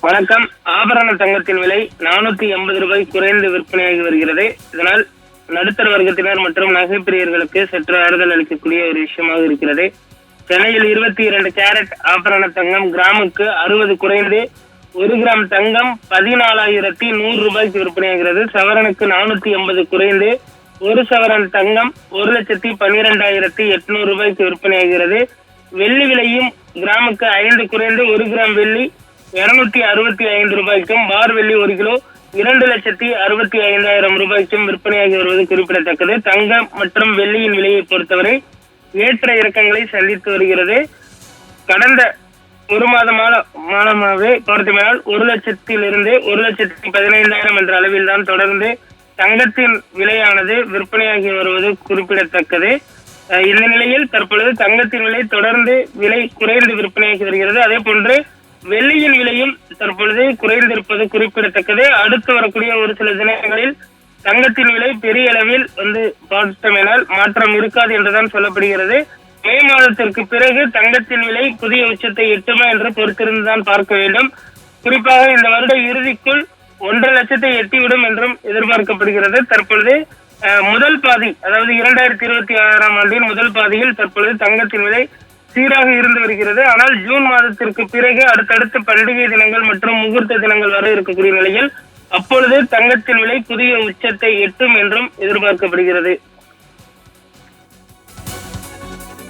வணக்கம். ஆபரண தங்கத்தின் விலை 480 ரூபாய் குறைந்து விற்பனையாகி வருகிறது. இதனால் நடுத்தர வர்க்கத்தினர் மற்றும் நகைப்பிரியர்களுக்கு சற்று ஆறுதல் அளிக்கக்கூடிய ஒரு விஷயமாக இருக்கிறது. சென்னையில் 22 கேரட் ஆபரண தங்கம் கிராமுக்கு 60 குறைந்து 1 கிராம் தங்கம் 14,100 ரூபாய்க்கு விற்பனையாகிறது. சவரனுக்கு 480 குறைந்து 1 சவரன் தங்கம் 1,12,800 ரூபாய்க்கு விற்பனையாகிறது. வெள்ளி விலையும் கிராமுக்கு 5 குறைந்து 1 கிராம் வெள்ளி 265 ரூபாய்க்கும், பார் வெள்ளி 1 கிலோ 2,65,000 ரூபாய்க்கும் விற்பனையாகி வருவது குறிப்பிடத்தக்கது. தங்கம் மற்றும் வெள்ளியின் விலையை பொறுத்தவரை ஏற்ற இறக்கங்களை சந்தித்து வருகிறது. கடந்த ஒரு மாதமாகவே பார்த்தோம்னால் 1,00,000 1,15,000 என்ற அளவில் தான் தொடர்ந்து தங்கத்தின் விலையானது விற்பனையாகி வருவது குறிப்பிடத்தக்கது. இந்த நிலையில் தற்பொழுது தங்கத்தின் விலை தொடர்ந்து விலை குறைந்து விற்பனையாகி வருகிறது. அதே போன்று வெள்ளியின் விலையும் தற்பொழுது குறைந்திருப்பது குறிப்பிடத்தக்கது. அடுத்து வரக்கூடிய ஒரு சில தினங்களில் தங்கத்தின் விலை பெரிய அளவில் பார்த்தோமேனால் மாற்றம் இருக்காது என்றுதான் சொல்லப்படுகிறது. மே மாதத்திற்கு பிறகு தங்கத்தின் விலை புதிய உச்சத்தை எட்டுமா என்று பொறுத்திருந்துதான் பார்க்க வேண்டும். குறிப்பாக இந்த வருட இறுதிக்குள் 1,50,000 லட்சத்தை எட்டிவிடும் என்றும் எதிர்பார்க்கப்படுகிறது. தற்பொழுது முதல் பாதி, அதாவது 2026ஆம் ஆண்டின் முதல் பாதியில் தற்பொழுது தங்கத்தின் விலை சீராக இருந்து வருகிறது. ஆனால் ஜூன் மாதத்திற்கு பிறகு அடுத்தடுத்து பண்டிகை தினங்கள் மற்றும் முகூர்த்த தினங்கள் வர இருக்கக்கூடிய நிலையில் அப்பொழுது தங்கத்தின் விலை புதிய உச்சத்தை எட்டும் என்றும் எதிர்பார்க்கப்படுகிறது.